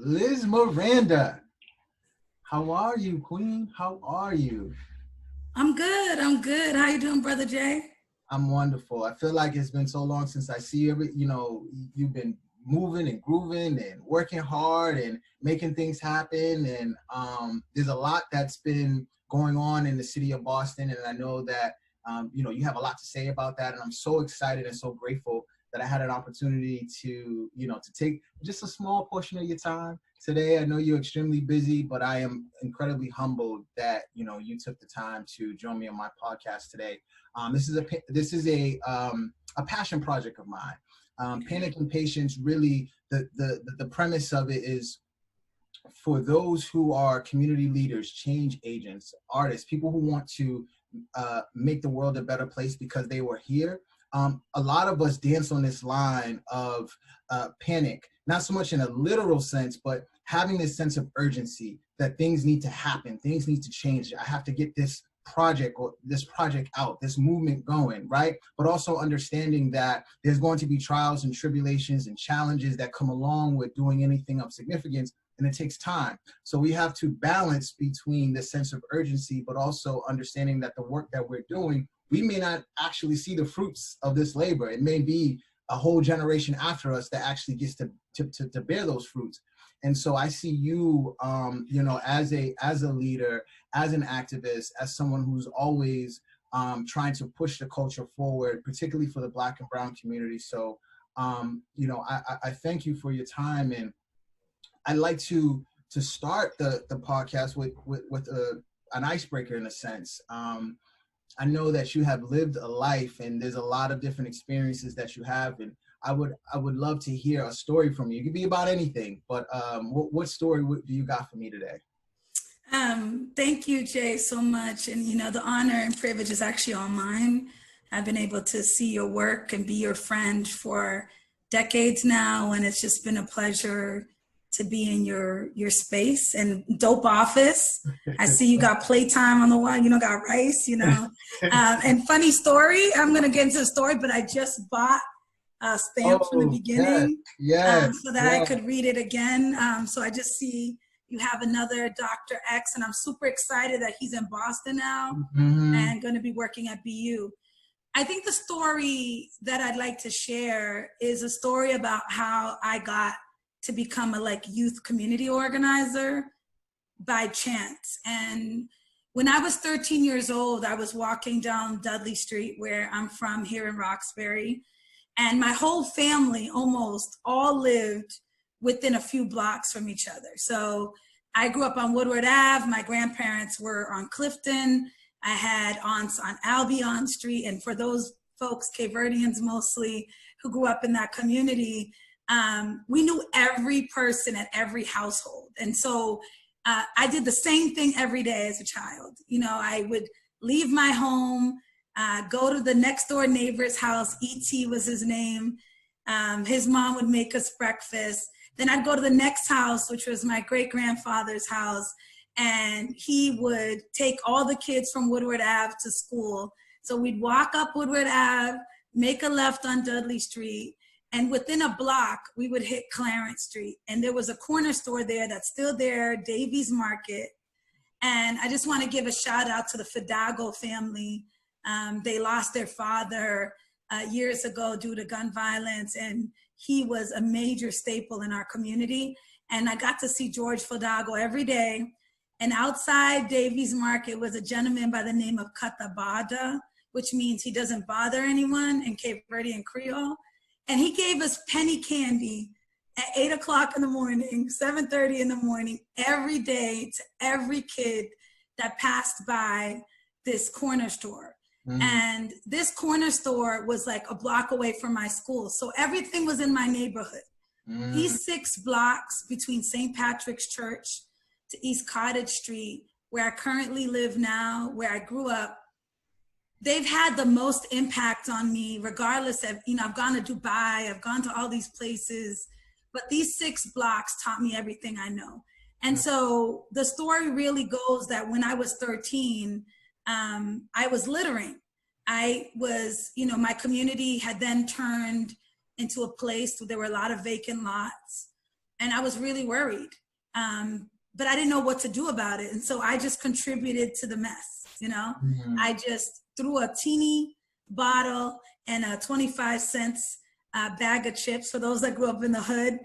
Liz Miranda. How are you, Queen? How are you? I'm good. I'm good. How you doing, Brother Jay? I'm wonderful. I feel like it's been so long since I see you. You've been moving and grooving and working hard and making things happen. And there's a lot that's been going on in the city of Boston. And I know that, you have a lot to say about that. And I'm so excited and so grateful that I had an opportunity to take just a small portion of your time today. I know you're extremely busy, but I am incredibly humbled that, you took the time to join me on my podcast today. This is a passion project of mine. Panic and Patience, really, the premise of it is for those who are community leaders, change agents, artists, people who want to make the world a better place because they were here. A lot of us dance on this line of panic, not so much in a literal sense, but having this sense of urgency that things need to happen, things need to change. I have to get this project out, this movement going, right? But also understanding that there's going to be trials and tribulations and challenges that come along with doing anything of significance, and it takes time. So we have to balance between the sense of urgency, but also understanding that the work that we're doing, we may not actually see the fruits of this labor. It may be a whole generation after us that actually gets to bear those fruits. And so I see you, as a leader, as an activist, as someone who's always trying to push the culture forward, particularly for the Black and Brown community. So, I thank you for your time, and I'd like to start the podcast with an icebreaker in a sense. I know that you have lived a life, and there's a lot of different experiences that you have, and I would love to hear a story from you. It could be about anything, but what story do you got for me today? Thank you, Jay, so much. And the honor and privilege is actually all mine. I've been able to see your work and be your friend for decades now, and it's just been a pleasure to be in your space and dope office. I see you got playtime on the wall, got rice, and funny story, I'm going to get into the story, but I just bought a stamp from the beginning so that I could read it again. So I just see you have another Dr. X, and I'm super excited that he's in Boston now and going to be working at BU. I think the story that I'd like to share is a story about how I got to become a youth community organizer by chance. And when I was 13 years old, I was walking down Dudley Street, where I'm from here in Roxbury, and my whole family almost all lived within a few blocks from each other. So I grew up on Woodward Ave. My grandparents were on Clifton. I had aunts on Albion Street. And for those folks, Cape Verdeans mostly, who grew up in that community, we knew every person at every household. And so I did the same thing every day as a child. I would leave my home, go to the next door neighbor's house. E.T. was his name. His mom would make us breakfast. Then I'd go to the next house, which was my great-grandfather's house, and he would take all the kids from Woodward Ave to school. So we'd walk up Woodward Ave, make a left on Dudley Street, and within a block, we would hit Clarence Street. And there was a corner store there that's still there, Davies Market. And I just want to give a shout out to the Fidalgo family. They lost their father years ago due to gun violence, and he was a major staple in our community. And I got to see George Fidalgo every day. And outside Davies Market was a gentleman by the name of Katabada, which means he doesn't bother anyone in Cape Verdean Creole. And he gave us penny candy at 8 o'clock in the morning, 7:30 in the morning, every day to every kid that passed by this corner store. And this corner store was like a block away from my school. So everything was in my neighborhood. These 6 blocks between St. Patrick's Church to East Cottage Street, where I currently live now, where I grew up, they've had the most impact on me, regardless of, I've gone to Dubai, I've gone to all these places, but these 6 blocks taught me everything I know. And so the story really goes that when I was 13, I was littering. I was, my community had then turned into a place where there were a lot of vacant lots. And I was really worried. But I didn't know what to do about it. And so I just contributed to the mess, you know? I just threw a teeny bottle and a 25 cents bag of chips. For those that grew up in the hood,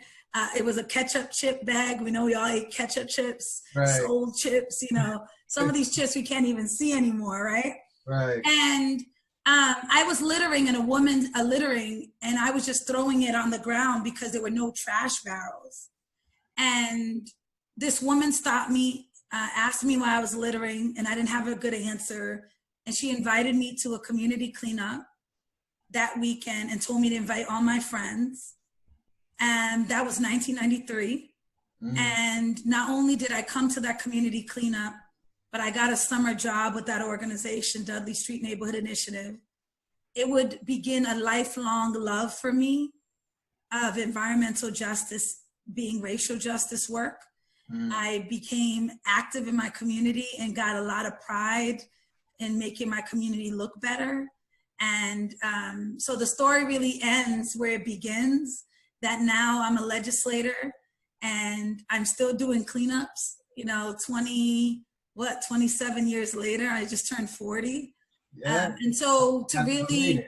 it was a ketchup chip bag. We know we all ate ketchup chips, Soul chips, you know. Some of these chips we can't even see anymore, right? Right. And I was littering in a littering, and I was just throwing it on the ground because there were no trash barrels. And this woman stopped me, asked me why I was littering, and I didn't have a good answer. And she invited me to a community cleanup that weekend and told me to invite all my friends. And that was 1993. And not only did I come to that community cleanup, but I got a summer job with that organization, Dudley Street Neighborhood Initiative. It would begin a lifelong love for me of environmental justice being racial justice work. I became active in my community and got a lot of pride in making my community look better. And so the story really ends where it begins, that now I'm a legislator and I'm still doing cleanups, you know, 27 years later. I just turned 40. Yeah. And so to be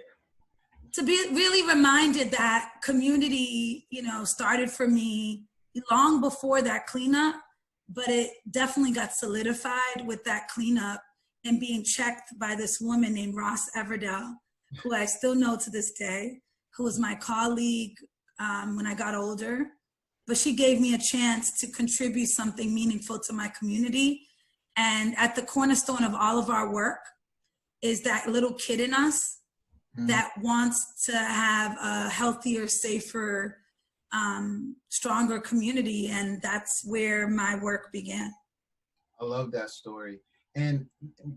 really reminded that community, you know, started for me long before that cleanup, but it definitely got solidified with that cleanup and being checked by this woman named Ross Everdell, who I still know to this day, who was my colleague when I got older. But she gave me a chance to contribute something meaningful to my community. And at the cornerstone of all of our work is that little kid in us that wants to have a healthier, safer, stronger community. And that's where my work began. I love that story. And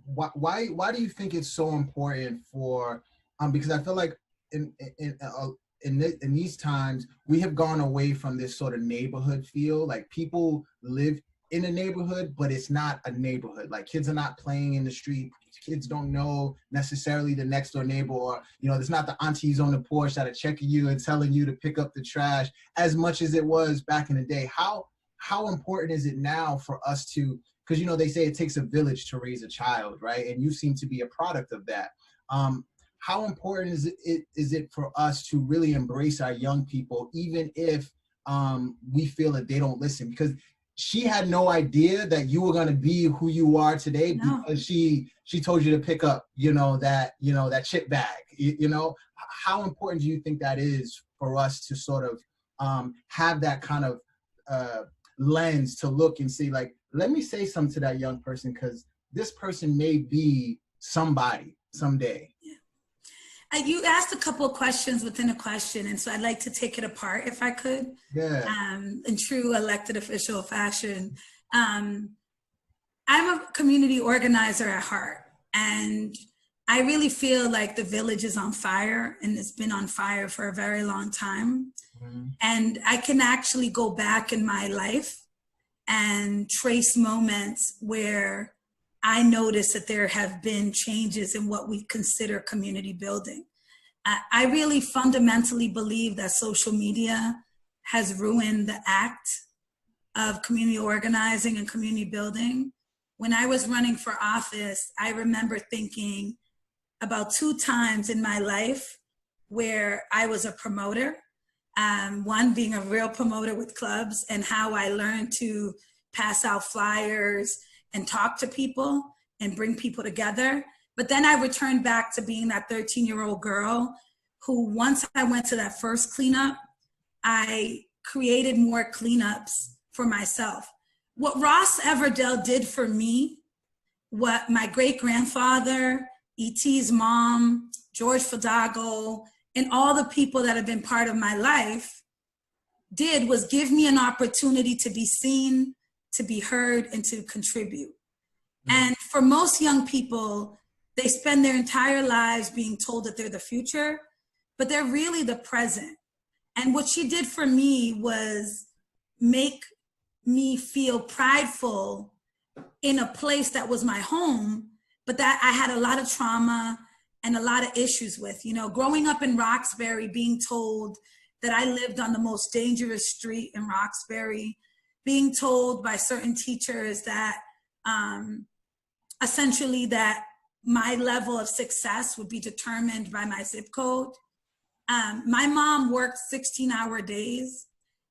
why do you think it's so important for, because I feel like in these times, we have gone away from this sort of neighborhood feel. Like people live in a neighborhood, but it's not a neighborhood. Like kids are not playing in the street. Kids don't know necessarily the next door neighbor, or, you know, there's not the aunties on the porch that are checking you and telling you to pick up the trash as much as it was back in the day. How important is it now for us to, because, you know, they say it takes a village to raise a child, right? And you seem to be a product of that. How important is it for us to really embrace our young people, even if we feel that they don't listen? Because she had no idea that you were going to be who you are today, because she told you to pick up, that chip bag. How important do you think that is for us to sort of have that kind of lens to look and see, like, let me say something to that young person, because this person may be somebody someday. You asked a couple of questions within a question, and so I'd like to take it apart if I could. Yeah. In true elected official fashion. I'm a community organizer at heart, and I really feel like the village is on fire, and it's been on fire for a very long time. Mm-hmm. And I can actually go back in my life and trace moments where I noticed that there have been changes in what we consider community building. I really fundamentally believe that social media has ruined the act of community organizing and community building. When I was running for office, I remember thinking about 2 times in my life where I was a promoter, one being a real promoter with clubs, and how I learned to pass out flyers and talk to people and bring people together. But then I returned back to being that 13-year-old girl who, once I went to that first cleanup, I created more cleanups for myself. What Ross Everdell did for me, what my great-grandfather, E.T.'s mom, George Fadago, and all the people that have been part of my life did, was give me an opportunity to be seen, to be heard, and to contribute. And for most young people, they spend their entire lives being told that they're the future, but they're really the present. And what she did for me was make me feel prideful in a place that was my home, but that I had a lot of trauma and a lot of issues with. Growing up in Roxbury, being told that I lived on the most dangerous street in Roxbury, being told by certain teachers that essentially that my level of success would be determined by my zip code. My mom worked 16-hour days.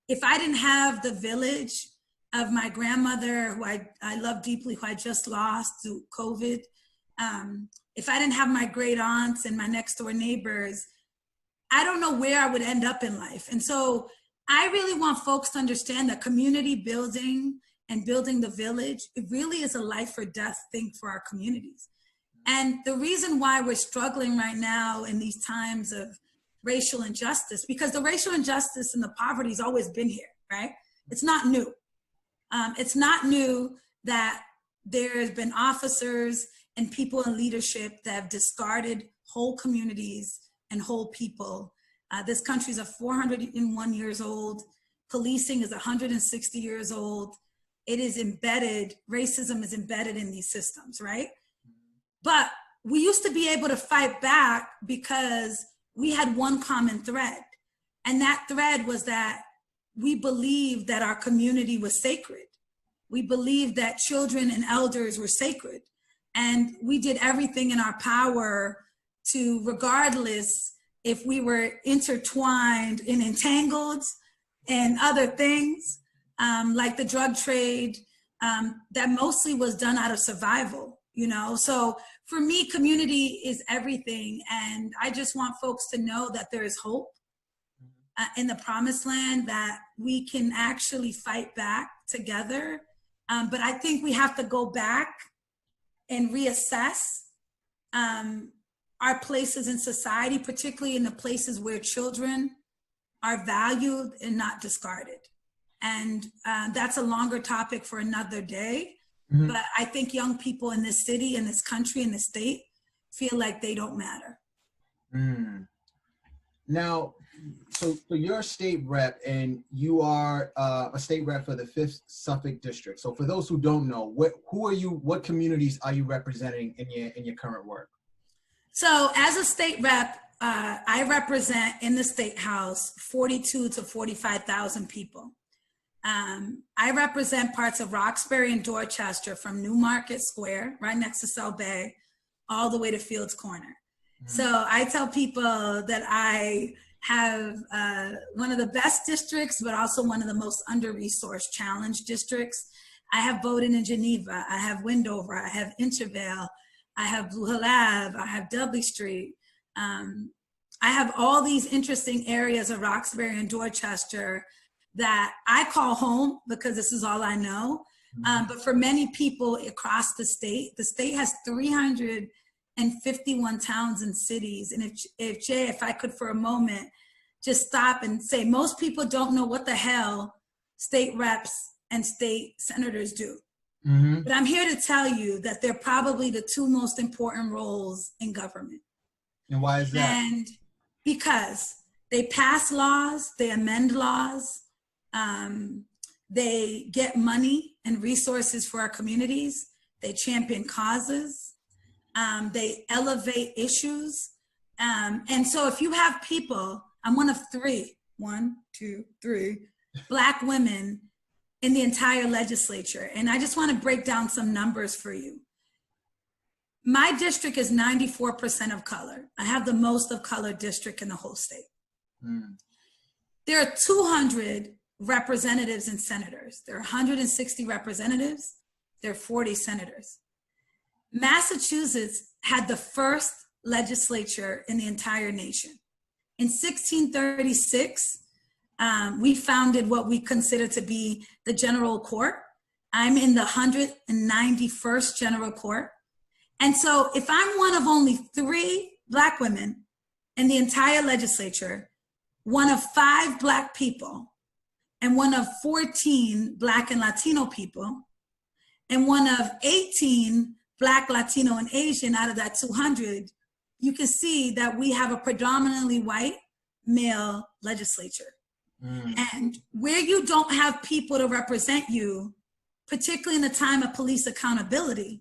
If I didn't have the village of my grandmother, who I love deeply, who I just lost through COVID, if I didn't have my great aunts and my next door neighbors, I don't know where I would end up in life. And so I really want folks to understand that community building and building the village, it really is a life or death thing for our communities. And the reason why we're struggling right now in these times of racial injustice, because the racial injustice and the poverty has always been here, right? It's not new. It's not new that there has been officers and people in leadership that have discarded whole communities and whole people. This country is 401 years old. Policing is 160 years old. It is embedded, racism is embedded in these systems, right? But we used to be able to fight back because we had one common thread. And that thread was that we believed that our community was sacred. We believed that children and elders were sacred. And we did everything in our power to, regardless if we were intertwined and entangled and other things, like the drug trade, that mostly was done out of survival, you know? So for me, community is everything. And I just want folks to know that there is hope in the promised land, that we can actually fight back together. But I think we have to go back and reassess our places in society, particularly in the places where children are valued and not discarded. And that's a longer topic for another day. Mm-hmm. But I think young people in this city, in this country, in this state, feel like they don't matter. Mm. Now, so you're a state rep, and you are a state rep for the 5th Suffolk District. So for those who don't know, who are you? What communities are you representing in your current work? So as a state rep, I represent in the State House 42 to 45,000 people. I represent parts of Roxbury and Dorchester, from Newmarket Square, right next to South Bay, all the way to Fields Corner. Mm-hmm. So I tell people that I have one of the best districts, but also one of the most under-resourced challenged districts. I have Bowdoin and Geneva, I have Wendover, I have Intervale, I have Blue Hill Ave, I have Dudley Street. I have all these interesting areas of Roxbury and Dorchester that I call home because this is all I know. But for many people across the state has 351 towns and cities. And if I could for a moment just stop and say, most people don't know what the hell state reps and state senators do. Mm-hmm. But I'm here to tell you that they're probably the 2 most important roles in government. And why is that? And because they pass laws, they amend laws, they get money and resources for our communities, they champion causes, they elevate issues. And so if you have people, I'm one of 3, 1, 2, 3, Black women in the entire legislature. And I just want to break down some numbers for you. My district is 94% of color. I have the most of color district in the whole state. Mm. There are 200 representatives and senators. There are 160 representatives. There are 40 senators. Massachusetts had the first legislature in the entire nation. In 1636, we founded what we consider to be the General Court. I'm in the 191st General Court. And so if I'm one of only 3 Black women in the entire legislature, one of 5 Black people, and one of 14 Black and Latino people, and one of 18 Black, Latino, and Asian out of that 200, you can see that we have a predominantly white male legislature. Mm. And where you don't have people to represent you, particularly in the time of police accountability,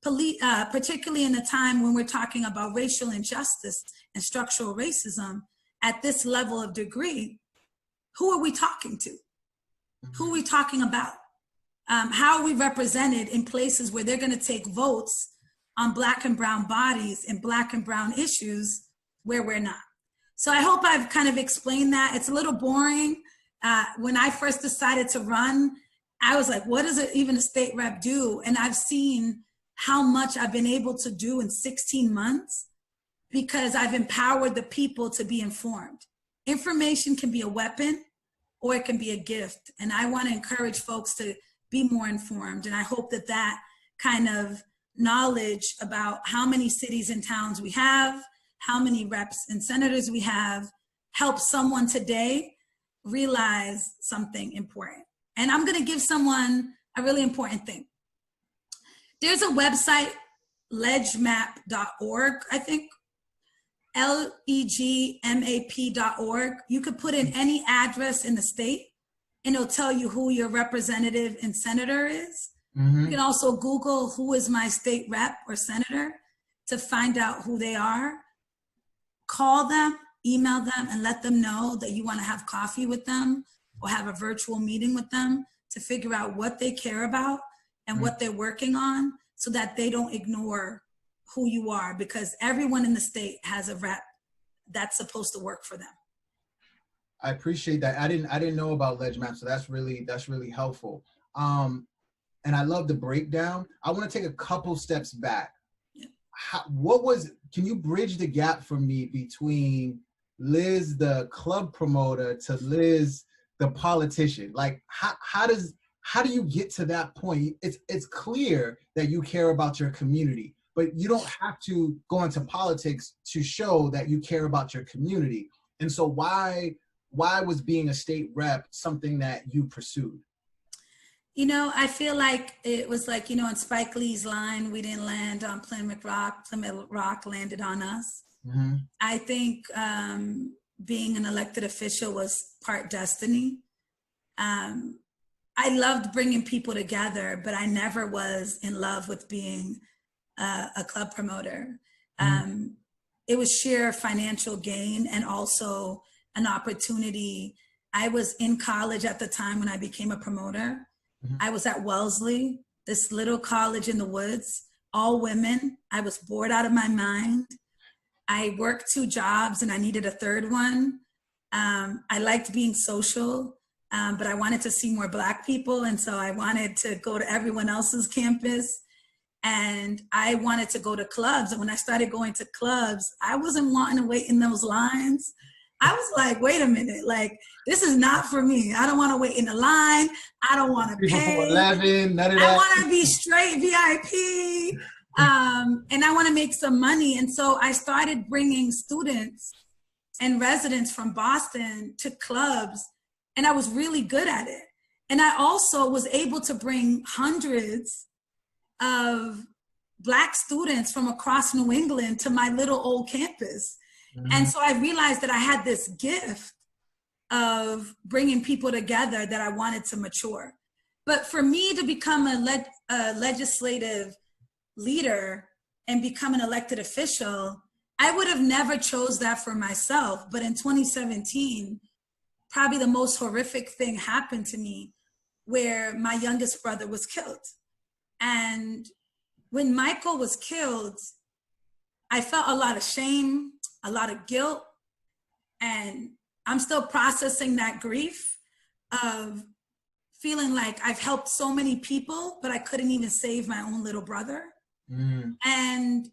particularly in the time when we're talking about racial injustice and structural racism, at this level of degree, who are we talking to? Who are we talking about? How are we represented in places where they're going to take votes on Black and brown bodies and Black and brown issues where we're not? So I hope I've kind of explained that. It's a little boring. When I first decided to run, I was like, what does even a state rep do? And I've seen how much I've been able to do in 16 months because I've empowered the people to be informed. Information can be a weapon or it can be a gift. And I want to encourage folks to be more informed. And I hope that that kind of knowledge about how many cities and towns we have, how many reps and senators we have, helps someone today realize something important. And I'm going to give someone a really important thing. There's a website, legmap.org, I think, legmap.org. You could put in any address in the state and it'll tell you who your representative and senator is. You can also Google who is my state rep or senator to find out who they are. Call them, email them, and let them know that you want to have coffee with them or have a virtual meeting with them to figure out what they care about and what they're working on so that they don't ignore who you are, because everyone in the state has a rep that's supposed to work for them. I appreciate that. I didn't know about LegMap, so that's really helpful. And I love the breakdown. I want to take a couple steps back. Yeah. Can you bridge the gap for me between Liz, the club promoter, to Liz, the politician? Like, how do you get to that point? It's clear that you care about your community, but you don't have to go into politics to show that you care about your community. And so why was being a state rep something that you pursued? You know, I feel like it was like, you know, in Spike Lee's line, we didn't land on Plymouth Rock landed on us. I think being an elected official was part destiny. I loved bringing people together, but I never was in love with being a club promoter. It was sheer financial gain and also an opportunity. I was in college at the time when I became a promoter. I was at Wellesley, this little college in the woods, all women. I was bored out of my mind. I worked 2 jobs and I needed a third one. I liked being social, but I wanted to see more Black people. And so I wanted to go to everyone else's campus. And I wanted to go to clubs. And when I started going to clubs, I wasn't wanting to wait in those lines. I was like, wait a minute, like, this is not for me. I don't want to wait in the line. I don't want to pay. 11, none of that. I want to be straight VIP. And I want to make some money. And so I started bringing students and residents from Boston to clubs, and I was really good at it. And I also was able to bring hundreds of Black students from across New England to my little old campus. And so I realized that I had this gift of bringing people together that I wanted to mature. But for me to become a legislative leader and become an elected official, I would have never chose that for myself. But in 2017, probably the most horrific thing happened to me, where my youngest brother was killed. And when Michael was killed, I felt a lot of shame, a lot of guilt, and I'm still processing that grief of feeling like I've helped so many people, but I couldn't even save my own little brother. And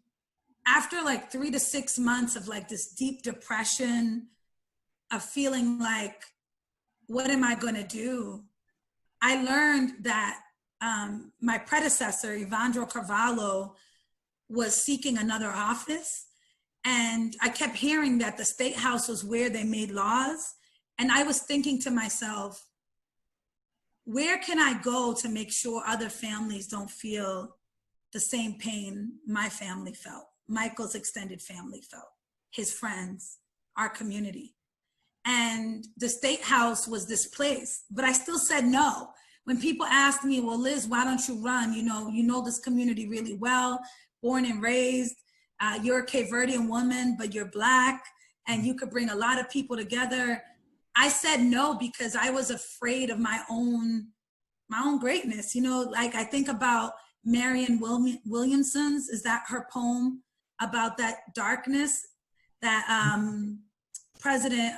after like 3 to 6 months of like this deep depression, of feeling like, what am I gonna do? I learned that my predecessor, Evandro Carvalho, was seeking another office. And I kept hearing that the State House was where they made laws. And I was thinking to myself, where can I go to make sure other families don't feel the same pain my family felt, Michael's extended family felt, his friends, our community? And the State House was this place, but I still said no. When people asked me, well, Liz, why don't you run? You know this community really well, born and raised. You're a Cape Verdean woman, but you're Black. and you could bring a lot of people together. I said no because I was afraid of my own greatness. You know, like I think about Marianne Williamson's, is that her poem about that darkness that President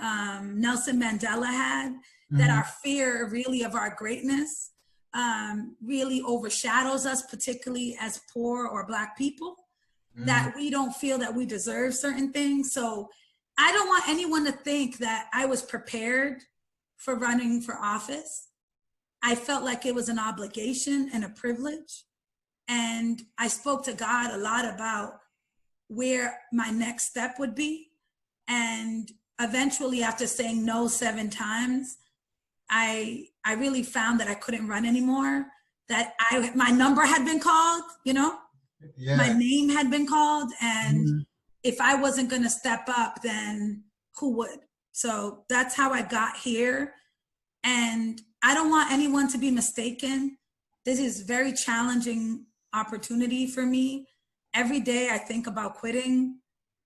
Nelson Mandela had, that our fear really of our greatness really overshadows us, particularly as poor or Black people, that we don't feel that we deserve certain things. So I don't want anyone to think that I was prepared for running for office. I felt like it was an obligation and a privilege. And I spoke to God a lot about where my next step would be. And eventually, after saying no 7 times, I really found that I couldn't run anymore, that my number had been called, you know, my name had been called. And if I wasn't going to step up, then who would? So that's how I got here. And I don't want anyone to be mistaken. This is a very challenging opportunity for me. Every day I think about quitting.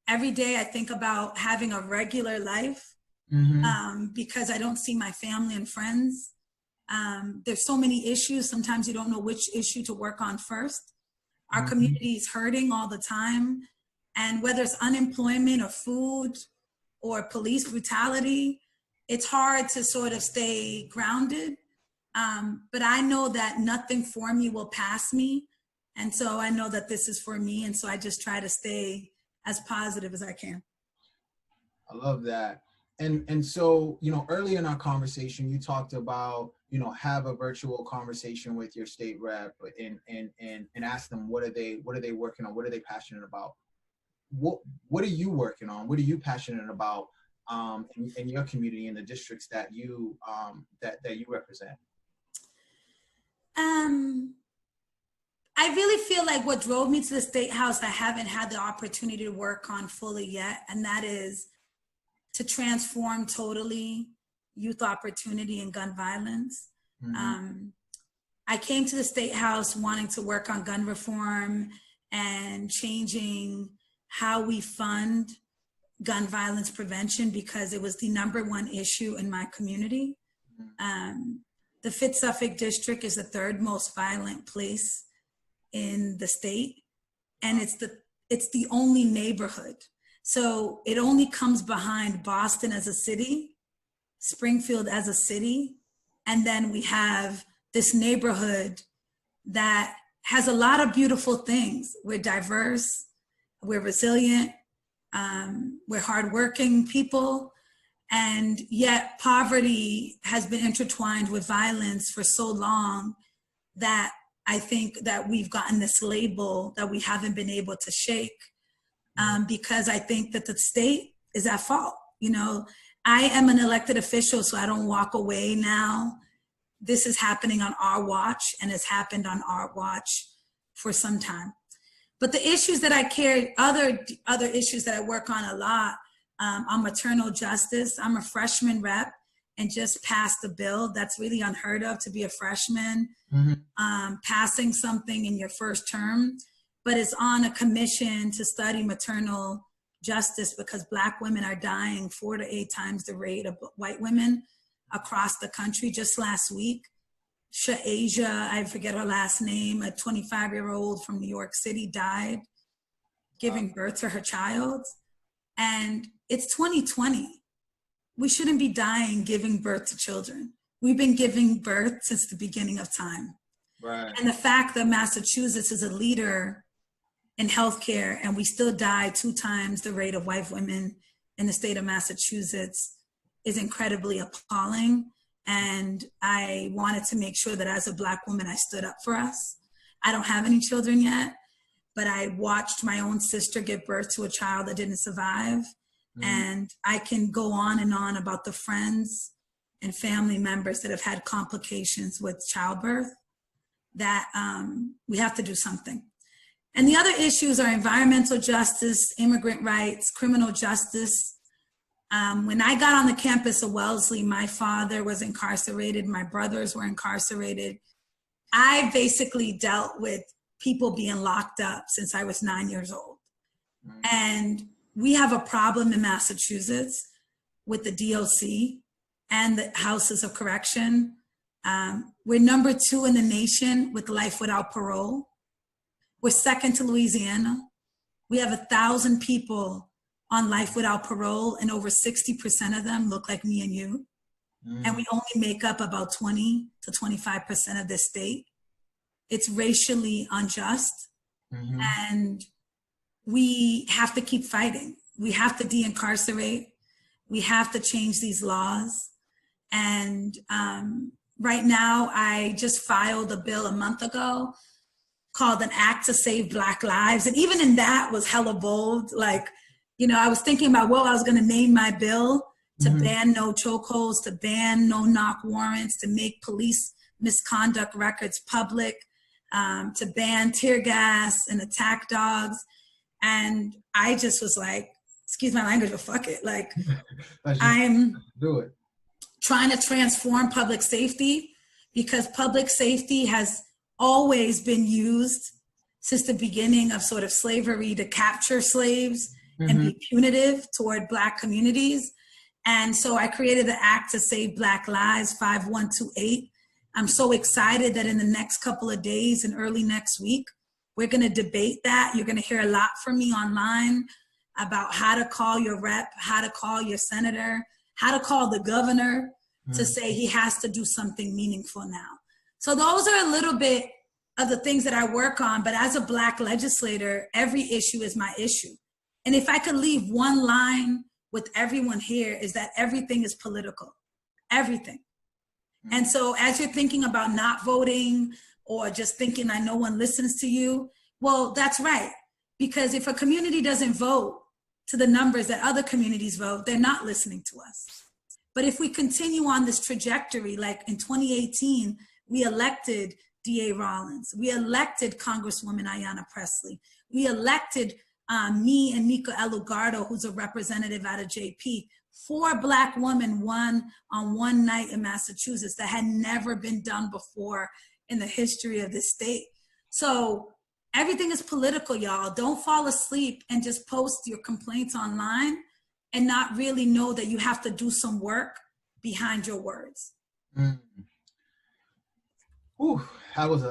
Every day I think about having a regular life because I don't see my family and friends. There's so many issues. Sometimes you don't know which issue to work on first. Our community is hurting all the time. And whether it's unemployment or food or police brutality, it's hard to sort of stay grounded. But I know that nothing for me will pass me. And so I know that this is for me. And so I just try to stay as positive as I can. I love that. And so, you know, early in our conversation, you talked about, you know, have a virtual conversation with your state rep and ask them, what are they working on? What are they passionate about? What are you working on? What are you passionate about in your community, in the districts that you that you represent? I really feel like what drove me to the State House, I haven't had the opportunity to work on fully yet, and that is to transform totally youth opportunity and gun violence. I came to the State House wanting to work on gun reform and changing how we fund gun violence prevention because it was the #1 issue in my community. The Fitz-Suffolk district is the 3rd most violent place in the state, and it's the only neighborhood. So it only comes behind Boston as a city, Springfield as a city, and then we have this neighborhood that has a lot of beautiful things. We're diverse, we're resilient, we're hardworking people, and yet poverty has been intertwined with violence for so long that I think that we've gotten this label that we haven't been able to shake because I think that the state is at fault. You know, I am an elected official, so I don't walk away now. This is happening on our watch and has happened on our watch for some time. But the issues that I carry, other issues that I work on a lot, on maternal justice. I'm a freshman rep and just passed a bill. That's really unheard of, to be a freshman, passing something in your first term, but it's on a commission to study maternal justice because Black women are dying 4 to 8 times the rate of white women across the country. Just last week, Sha'Asia, I forget her last name, a 25-year-old from New York City died giving birth to her child. And it's 2020. We shouldn't be dying giving birth to children. We've been giving birth since the beginning of time. Right. And the fact that Massachusetts is a leader in healthcare and we still die 2 times the rate of white women in the state of Massachusetts is incredibly appalling. And I wanted to make sure that as a Black woman, I stood up for us. I don't have any children yet, but I watched my own sister give birth to a child that didn't survive. And I can go on and on about the friends and family members that have had complications with childbirth, that we have to do something. And the other issues are environmental justice, immigrant rights, criminal justice. When I got on the campus of Wellesley, my father was incarcerated, my brothers were incarcerated. I basically dealt with people being locked up since I was 9 years old. And we have a problem in Massachusetts with the DOC and the houses of correction. We're number 2 in the nation with life without parole. We're second to Louisiana. We have 1,000 people on life without parole, and over 60% of them look like me and you. And we only make up about 20 to 25% of this state. It's racially unjust. And we have to keep fighting. We have to de-incarcerate. We have to change these laws. And right now, I just filed a bill a month ago called an Act to Save Black Lives. And even in that was hella bold. Like, you know, I was thinking about what I was gonna name my bill to ban no chokeholds, to ban no knock warrants, to make police misconduct records public, to ban tear gas and attack dogs. And I just was like, excuse my language, but fuck it. Like, I'm trying to transform public safety, because public safety has always been used since the beginning of sort of slavery to capture slaves and be punitive toward Black communities. And so I created the Act to Save Black Lives, 5128. I'm so excited that in the next couple of days and early next week, we're gonna debate that. You're gonna hear a lot from me online about how to call your rep, how to call your senator, how to call the governor to say he has to do something meaningful now. So those are a little bit of the things that I work on, but as a Black legislator, every issue is my issue. And if I could leave one line with everyone here, is that everything is political, everything. And so as you're thinking about not voting or just thinking that no one listens to you, well, that's right. Because if a community doesn't vote to the numbers that other communities vote, they're not listening to us. But if we continue on this trajectory, like in 2018, we elected DA Rollins, we elected Congresswoman Ayanna Pressley, we elected me and Nika Elugardo, who's a representative out of JP, 4 Black women won on one night in Massachusetts. That had never been done before in the history of this state. So everything is political, y'all. Don't fall asleep and just post your complaints online and not really know that you have to do some work behind your words. Ooh, that was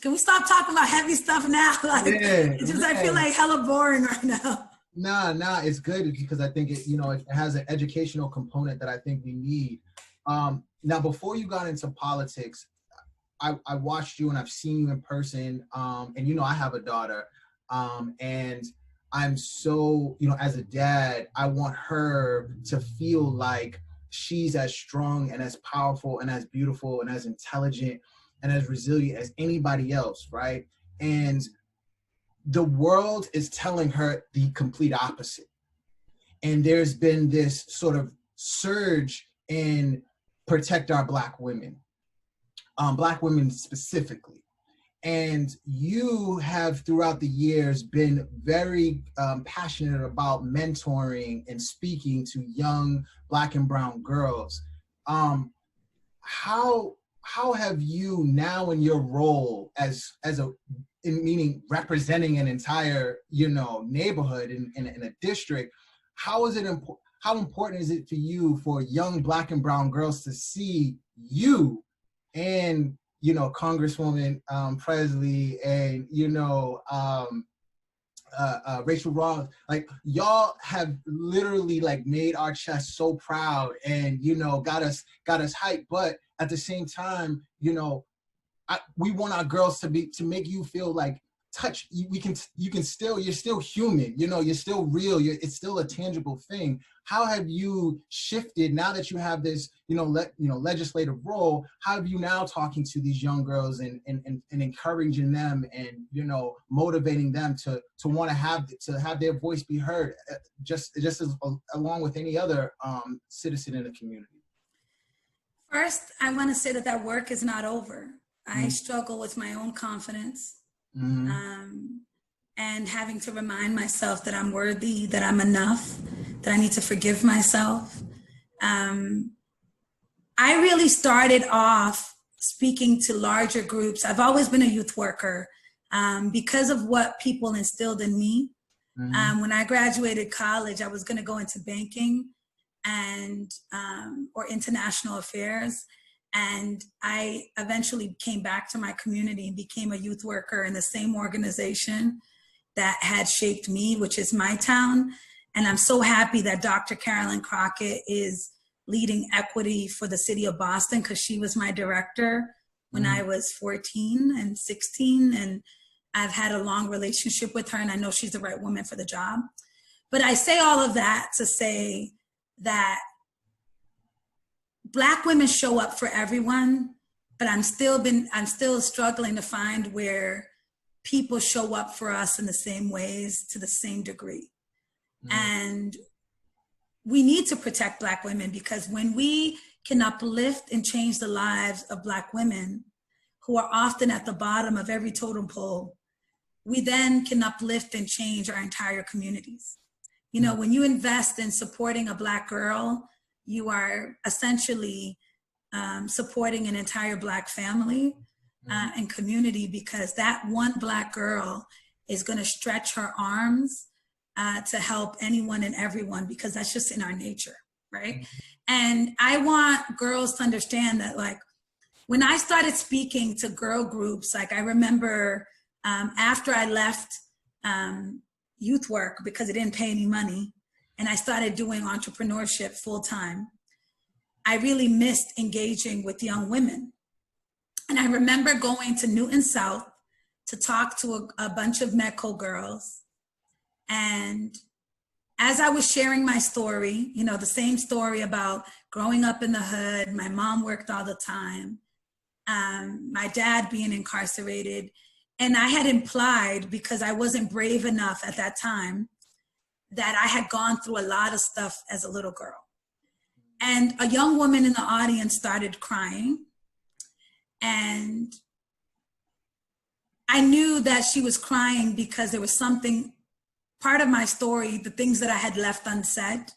Can we stop talking about heavy stuff now? Like, I feel like hella boring right now. Nah, it's good because I think it has an educational component that I think we need. Now, before you got into politics, I watched you and I've seen you in person, and I have a daughter, and I'm so, as a dad, I want her to feel like she's as strong and as powerful and as beautiful and as intelligent and as resilient as anybody else, right? And the world is telling her the complete opposite. And there's been this sort of surge in protect our Black women specifically. And you have throughout the years been very passionate about mentoring and speaking to young Black and brown girls. How have you now in your role meaning representing an entire neighborhood in a district, how important is it for you for young Black and brown girls to see you and Congresswoman Presley and Rachel Ross, like y'all have literally like made our chest so proud and got us hyped, but at the same time we want our girls to make you feel like you're still human, you're still real, it's still a tangible thing. How have you shifted now that you have this legislative role? How have you now talking to these young girls and encouraging them and motivating them to want to have their voice be heard, just as along with any other citizen in the community? First, I want to say that work is not over. I struggle with my own confidence. And having to remind myself that I'm worthy, that I'm enough, that I need to forgive myself. I really started off speaking to larger groups. I've always been a youth worker because of what people instilled in me When I graduated college, I was going to go into banking and or international affairs. And I eventually came back to my community and became a youth worker in the same organization that had shaped me, which is my town. And I'm so happy that Dr. Carolyn Crockett is leading equity for the city of Boston, because she was my director when I was 14 and 16. And I've had a long relationship with her, and I know she's the right woman for the job. But I say all of that to say that Black women show up for everyone, but I'm still struggling to find where people show up for us in the same ways, to the same degree. And we need to protect Black women, because when we can uplift and change the lives of Black women who are often at the bottom of every totem pole, we then can uplift and change our entire communities. You know, when you invest in supporting a Black girl, you are essentially supporting an entire Black family and community, because that one Black girl is going to stretch her arms to help anyone and everyone, because that's just in our nature, right? And I want girls to understand that, like, when I started speaking to girl groups, like I remember after I left youth work because it didn't pay any money, and I started doing entrepreneurship full time, I really missed engaging with young women. And I remember going to Newton South to talk to a bunch of Metco girls. And as I was sharing my story, you know, the same story about growing up in the hood, my mom worked all the time, my dad being incarcerated, and I had implied, because I wasn't brave enough at that time, that I had gone through a lot of stuff as a little girl. And a young woman in the audience started crying. And I knew that she was crying because there was something, part of my story, the things that I had left unsaid,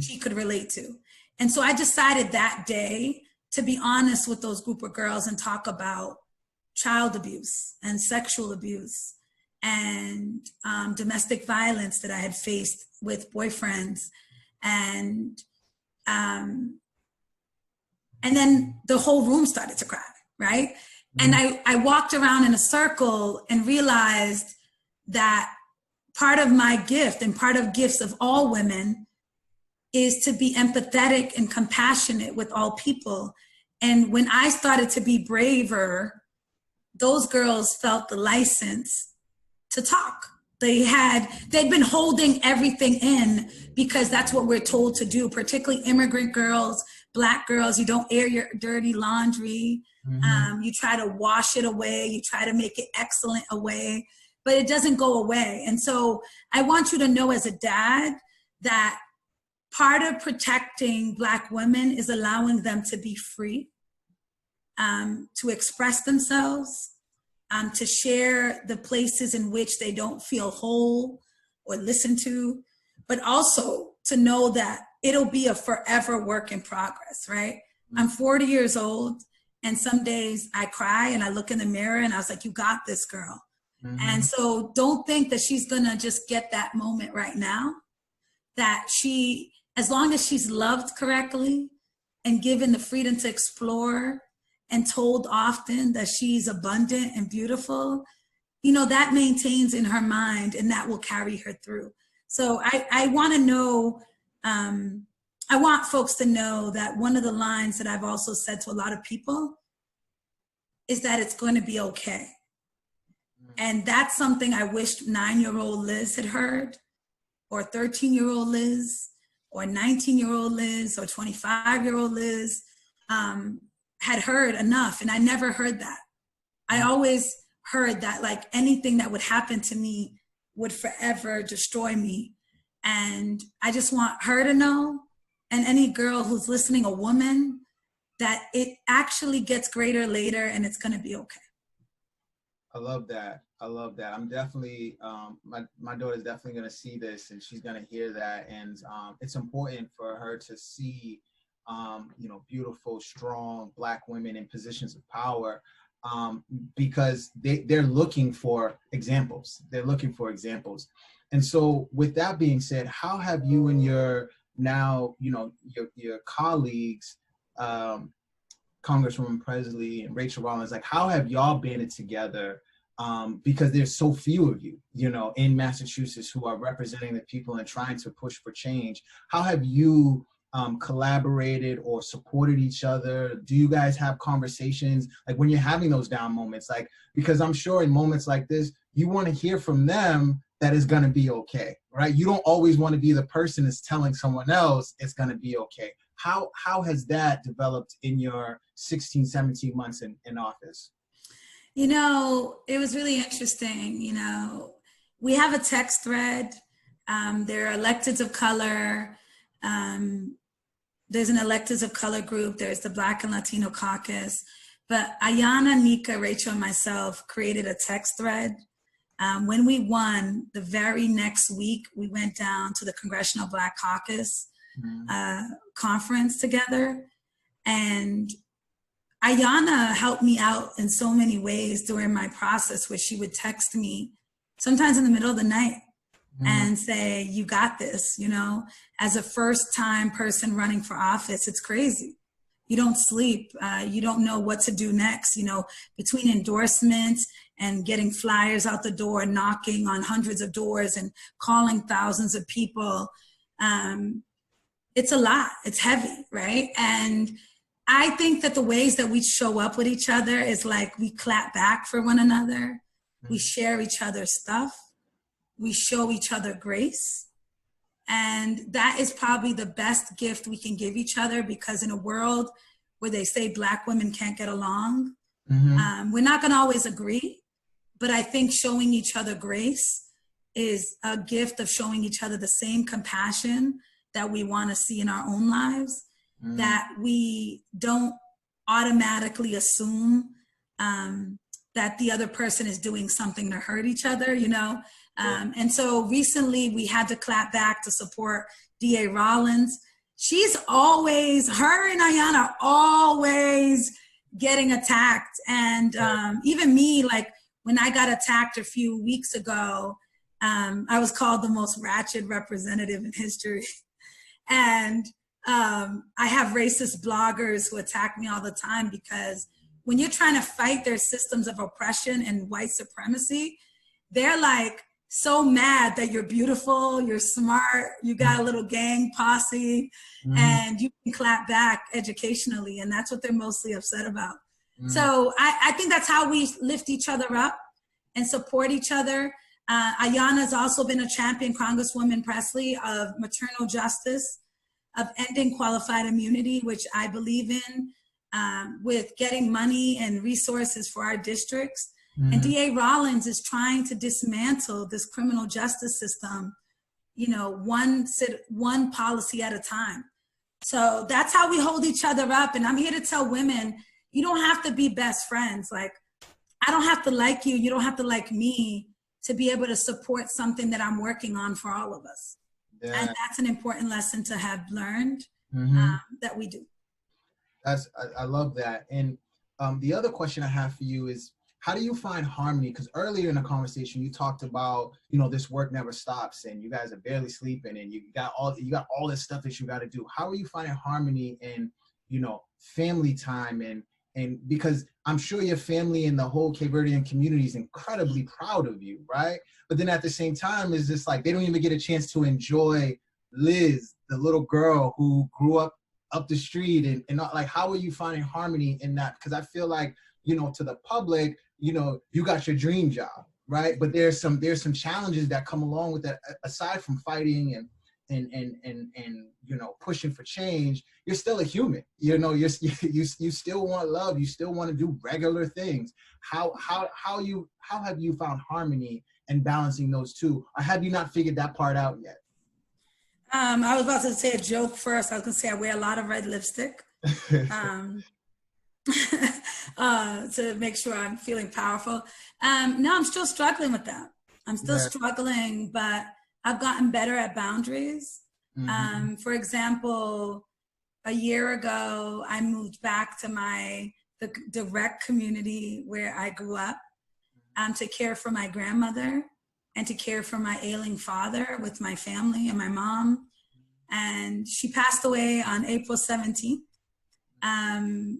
she could relate to. And so I decided that day to be honest with those group of girls and talk about child abuse and sexual abuse and domestic violence that I had faced with boyfriends. And then the whole room started to cry, right? And I walked around in a circle and realized that part of my gift and part of gifts of all women is to be empathetic and compassionate with all people. And when I started to be braver, those girls felt the license to talk. They'd been holding everything in because that's what we're told to do, particularly immigrant girls, Black girls. You don't air your dirty laundry. You try to wash it away. You try to make it excellent away, but it doesn't go away. And so I want you to know as a dad that part of protecting Black women is allowing them to be free, to express themselves, to share the places in which they don't feel whole or listened to, but also to know that it'll be a forever work in progress, right? I'm 40 years old, and some days I cry and I look in the mirror and I was like, you got this, girl. And so don't think that she's gonna just get that moment right now, that she, as long as she's loved correctly and given the freedom to explore and told often that she's abundant and beautiful, you know, that maintains in her mind and that will carry her through. So I want to know, I want folks to know that one of the lines that I've also said to a lot of people is that it's going to be okay. And that's something I wished 9-year-old Liz had heard, or 13-year-old Liz, or 19-year-old Liz, or 25-year-old Liz had heard enough. And I never heard that. I always heard that like anything that would happen to me would forever destroy me. And I just want her to know, and any girl who's listening, a woman, that it actually gets greater later and it's gonna be okay. I love that. I love that. I'm definitely, my daughter's definitely going to see this and she's going to hear that. And it's important for her to see, you know, beautiful, strong Black women in positions of power. because they're looking for examples. They're looking for examples. And so with that being said, how have you and your now, your colleagues, Congresswoman Presley and Rachel Rollins, like how have y'all banded together? Because there's so few of you, in Massachusetts who are representing the people and trying to push for change. How have you collaborated or supported each other? Do you guys have conversations like when you're having those down moments? Like, because I'm sure in moments like this, you want to hear from them that it's going to be okay, right? You don't always want to be the person that's telling someone else it's going to be okay. How has that developed in your 16, 17 months in office? It was really interesting. We have a text thread. There are electeds of color. There's an electeds of color group. There's the Black and Latino caucus. But Ayanna, Nika, Rachel, and myself created a text thread. When we won, the very next week, we went down to the Congressional Black Caucus conference together. And Ayanna helped me out in so many ways during my process, where she would text me sometimes in the middle of the night and say, you got this, as a first time person running for office, it's crazy. You don't sleep. You don't know what to do next, between endorsements and getting flyers out the door, knocking on hundreds of doors and calling thousands of people. It's a lot. It's heavy, right? And I think that the ways that we show up with each other is like we clap back for one another. We share each other's stuff. We show each other grace. And that is probably the best gift we can give each other, because in a world where they say Black women can't get along, we're not going to always agree. But I think showing each other grace is a gift of showing each other the same compassion that we want to see in our own lives. That we don't automatically assume that the other person is doing something to hurt each other, And so recently we had to clap back to support DA Rollins. She's always, her and Ayanna are always getting attacked. And even me, like when I got attacked a few weeks ago, I was called the most ratchet representative in history. And I have racist bloggers who attack me all the time, because when you're trying to fight their systems of oppression and white supremacy, they're like so mad that you're beautiful, you're smart, you got a little gang posse, and you can clap back educationally. And that's what they're mostly upset about. So I think that's how we lift each other up and support each other. Ayanna's also been a champion, Congresswoman Presley, of maternal justice, of ending qualified immunity, which I believe in, with getting money and resources for our districts. And DA Rollins is trying to dismantle this criminal justice system, one policy at a time. So that's how we hold each other up. And I'm here to tell women, you don't have to be best friends. Like, I don't have to like you. You don't have to like me to be able to support something that I'm working on for all of us. Yeah. And that's an important lesson to have learned that we do. I love that. And the other question I have for you is, how do you find harmony? Because earlier in the conversation, you talked about, this work never stops and you guys are barely sleeping and you got all this stuff that you got to do. How are you finding harmony in, family time? And because I'm sure your family and the whole Cape Verdean community is incredibly proud of you, right? But then at the same time, it's just like, they don't even get a chance to enjoy Liz, the little girl who grew up the street. And like, how are you finding harmony in that? Because I feel like, to the public, you got your dream job, right? But there's some challenges that come along with that, aside from fighting and pushing for change. You're still a human, you still want love, you still want to do regular things. How have you found harmony and balancing those two, or have you not figured that part out yet? I was about to say a joke first. I was gonna say I wear a lot of red lipstick to make sure I'm feeling powerful. No, I'm still struggling with that. I'm still struggling, but I've gotten better at boundaries. For example, a year ago, I moved back to my the direct community where I grew up, to care for my grandmother and to care for my ailing father with my family and my mom. And she passed away on April 17th,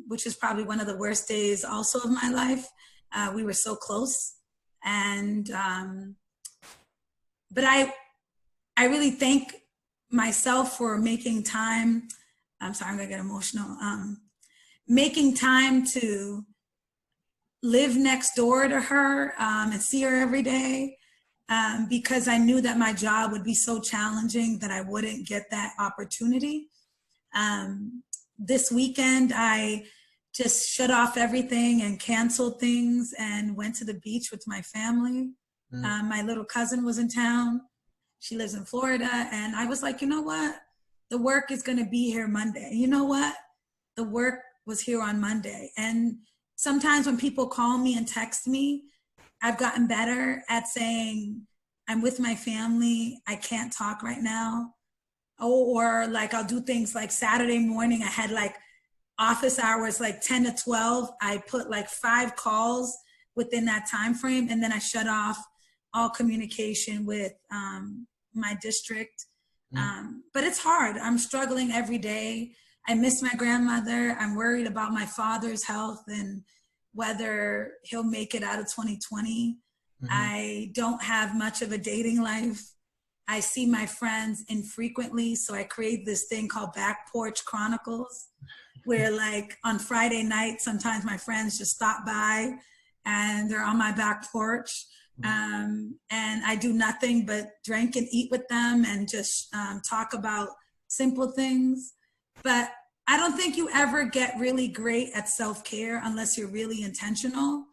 which is probably one of the worst days also of my life. We were so close. And, but I really thank myself for making time. I'm sorry, I'm gonna get emotional. Making time to live next door to her and see her every day, because I knew that my job would be so challenging that I wouldn't get that opportunity. This weekend, I just shut off everything and canceled things and went to the beach with my family. My little cousin was in town. She lives in Florida. And I was like, you know what? The work is gonna be here Monday. You know what? The work was here on Monday. And sometimes when people call me and text me, I've gotten better at saying, I'm with my family, I can't talk right now. Or like I'll do things like Saturday morning, I had like office hours, like 10 to 12. I put like 5 calls within that time frame, and then I shut off all communication with my district. But it's hard. I'm struggling every day. I miss my grandmother. I'm worried about my father's health and whether he'll make it out of 2020. I don't have much of a dating life. I see my friends infrequently, so I create this thing called Back Porch Chronicles, where like on Friday night, sometimes my friends just stop by and they're on my back porch. And I do nothing but drink and eat with them and just talk about simple things. But I don't think you ever get really great at self-care unless you're really intentional.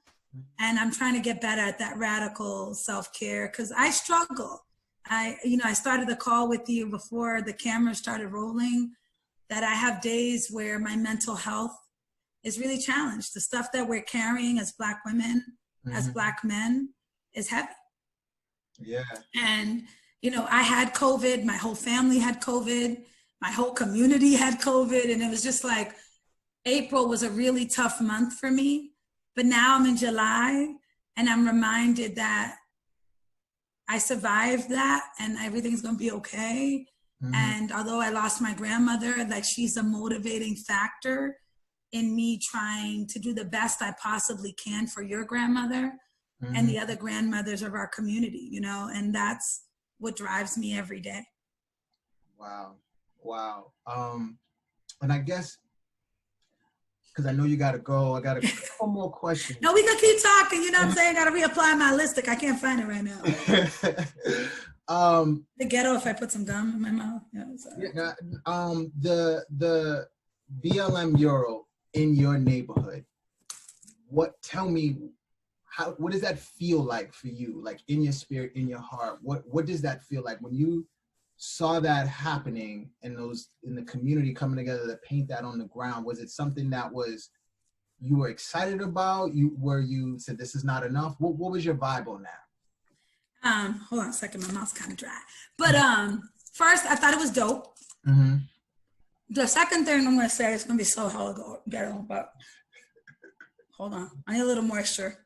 And I'm trying to get better at that radical self-care because I struggle. I started the call with you before the camera started rolling, that I have days where my mental health is really challenged. The stuff that we're carrying as Black women, as Black men, is heavy. Yeah. And, I had COVID, my whole family had COVID, my whole community had COVID. And it was just like, April was a really tough month for me. But now I'm in July and I'm reminded that I survived that and everything's gonna be okay. And although I lost my grandmother, like she's a motivating factor in me trying to do the best I possibly can for your grandmother and the other grandmothers of our community, and that's what drives me every day. Wow. And I guess, because I know you got to go, I got a couple more questions. No, we can keep talking. You know what I'm saying? I got to reapply my lipstick. I can't find it right now. The ghetto if I put some gum in my mouth. Yeah, the BLM mural in your neighborhood. Tell me, what does that feel like for you? Like in your spirit, in your heart, what does that feel like when you saw that happening and those in the community coming together to paint that on the ground? Was it something that you were excited about? You said this is not enough? What was your vibe on that? Hold on a second, my mouth's kind of dry. But first, I thought it was dope. The second thing I'm gonna say is gonna be so hella ghetto, but hold on, I need a little moisture.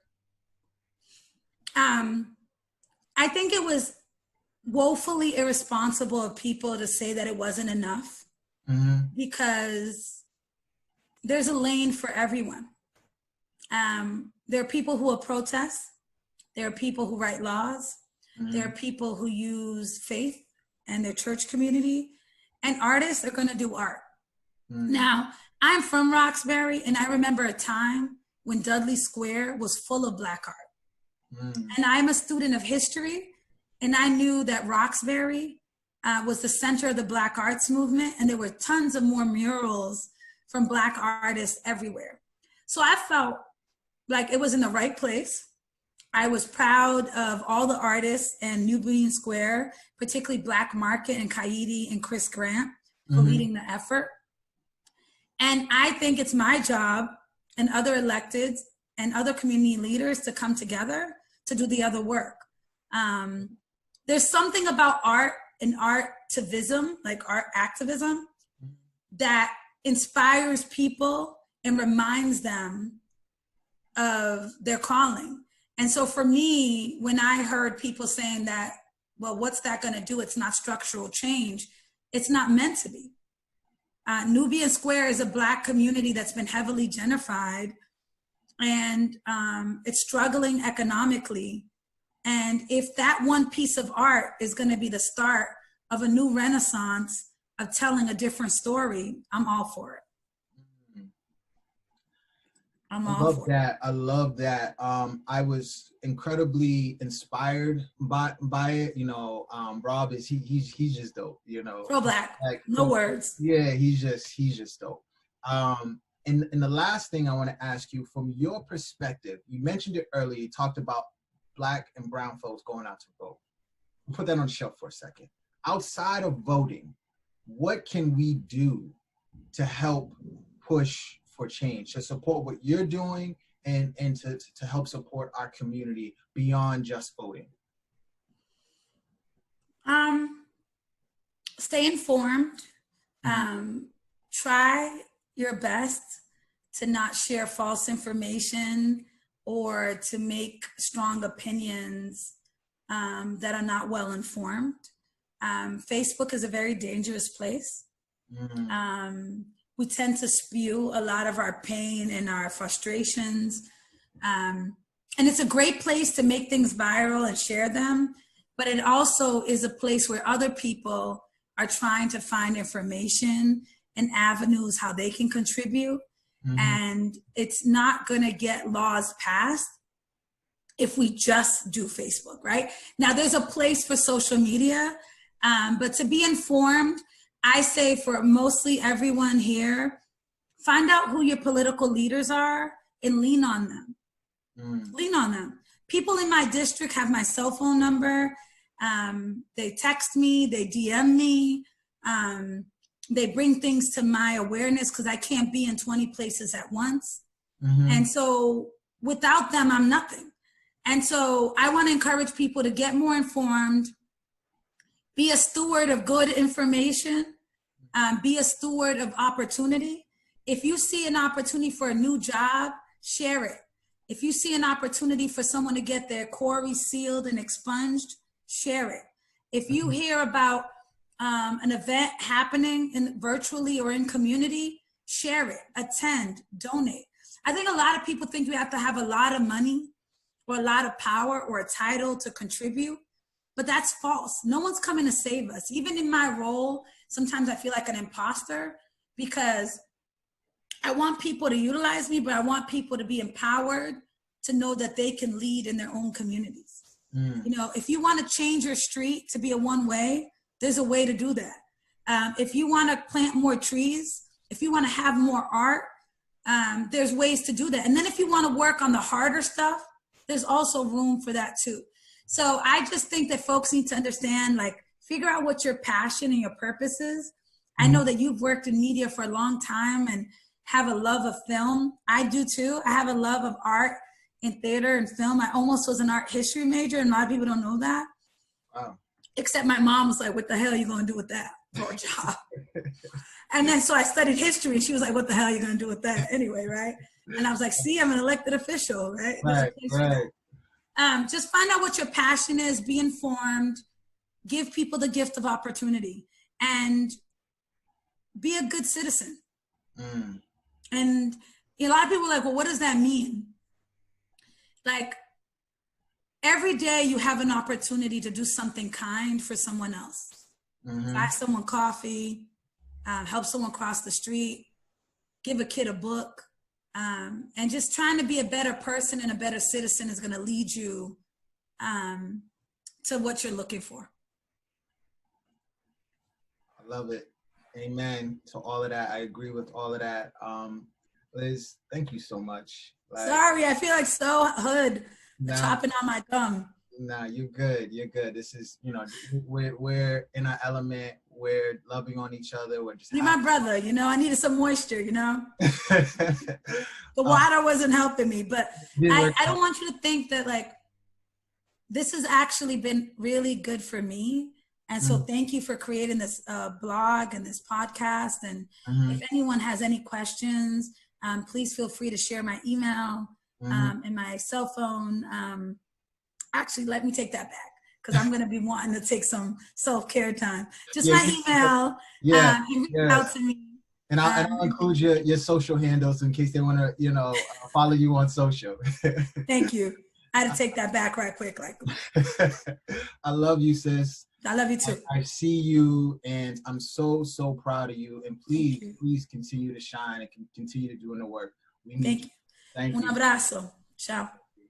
I think it was woefully irresponsible of people to say that it wasn't enough, because there's a lane for everyone. There are people who will protest. There are people who write laws. There are people who use faith and their church community, and artists are gonna do art. Now, I'm from Roxbury, and I remember a time when Dudley Square was full of Black art. And I'm a student of history, and I knew that Roxbury was the center of the Black arts movement, and there were tons of more murals from Black artists everywhere. So I felt like it was in the right place. I was proud of all the artists in New Bean Square, particularly Black Market and Kaidi and Chris Grant for leading the effort. And I think it's my job and other electeds and other community leaders to come together to do the other work. There's something about art and artivism, like art activism, that inspires people and reminds them of their calling. And so for me, when I heard people saying that, well, what's that going to do? It's not structural change. It's not meant to be. Nubian Square is a Black community that's been heavily gentrified, and it's struggling economically. And if that one piece of art is going to be the start of a new renaissance of telling a different story, I'm all for it. I love that. I love that. I was incredibly inspired by it. You know, Rob is he's just dope. You know, Pro Black, like, no words. Yeah, he's just dope. And the last thing I want to ask you, from your perspective, you mentioned it earlier. You talked about Black and brown folks going out to vote. We'll put that on the shelf for a second. Outside of voting, what can we do to help push for change, to support what you're doing, and to help support our community beyond just voting? Stay informed. Try your best to not share false information or to make strong opinions that are not well informed. Facebook is a very dangerous place. We tend to spew a lot of our pain and our frustrations. And it's a great place to make things viral and share them, but it also is a place where other people are trying to find information and avenues how they can contribute. And it's not gonna get laws passed if we just do Facebook, right? Now there's a place for social media, but to be informed, I say for mostly everyone here, find out who your political leaders are and lean on them. Lean on them. People in my district have my cell phone number. They text me, they DM me. They bring things to my awareness because I can't be in 20 places at once. And so without them, I'm nothing. And so I want to encourage people to get more informed, be a steward of good information, be a steward of opportunity. If you see an opportunity for a new job, share it. If you see an opportunity for someone to get their quarry sealed and expunged, share it. If you hear about an event happening virtually or in community, share it, attend, donate. I think a lot of people think you have to have a lot of money or a lot of power or a title to contribute, but that's false. No one's coming to save us. Even in my role, sometimes I feel like an imposter because I want people to utilize me, but I want people to be empowered to know that they can lead in their own communities. You know, if you want to change your street to be a one-way, there's a way to do that. If you want to plant more trees, if you want to have more art, there's ways to do that. And then if you want to work on the harder stuff, there's also room for that too. So I just think that folks need to understand, like, figure out what your passion and your purpose is. I know that you've worked in media for a long time and have a love of film. I do too. I have a love of art in theater and film. I almost was an art history major, and a lot of people don't know that. Wow. Except my mom was like, what the hell are you going to do with that for a job? And then so I studied history, and she was like, what the hell are you going to do with that anyway, right? And I was like, see, I'm an elected official, right? Right. Just find out what your passion is, be informed, give people the gift of opportunity, and be a good citizen. And a lot of people are like, well, what does that mean? Like, every day you have an opportunity to do something kind for someone else. Buy someone coffee, help someone cross the street, give a kid a book. And just trying to be a better person and a better citizen is going to lead you to what you're looking for. I love it. Amen to all of that. I agree with all of that. Liz, thank you so much. Sorry, I feel like so hood, chopping on my gum. Nah, you're good. You're good. This is, we're in our element. We're loving on each other. We're just. You're my brother. I needed some moisture. The water wasn't helping me, but I don't want you to think that like this has actually been really good for me. And so thank you for creating this blog and this podcast. And if anyone has any questions, please feel free to share my email and my cell phone. Actually, let me take that back, because I'm going to be wanting to take some self-care time. Just my email. You reach out to me. And I'll include your social handles in case they want to, follow you on social. Thank you. I had to take that back right quick. I love you, sis. I love you too. I see you, and I'm so, so proud of you. And please continue to shine and continue to doing the work. We need you. Thank you. Un abrazo. Ciao.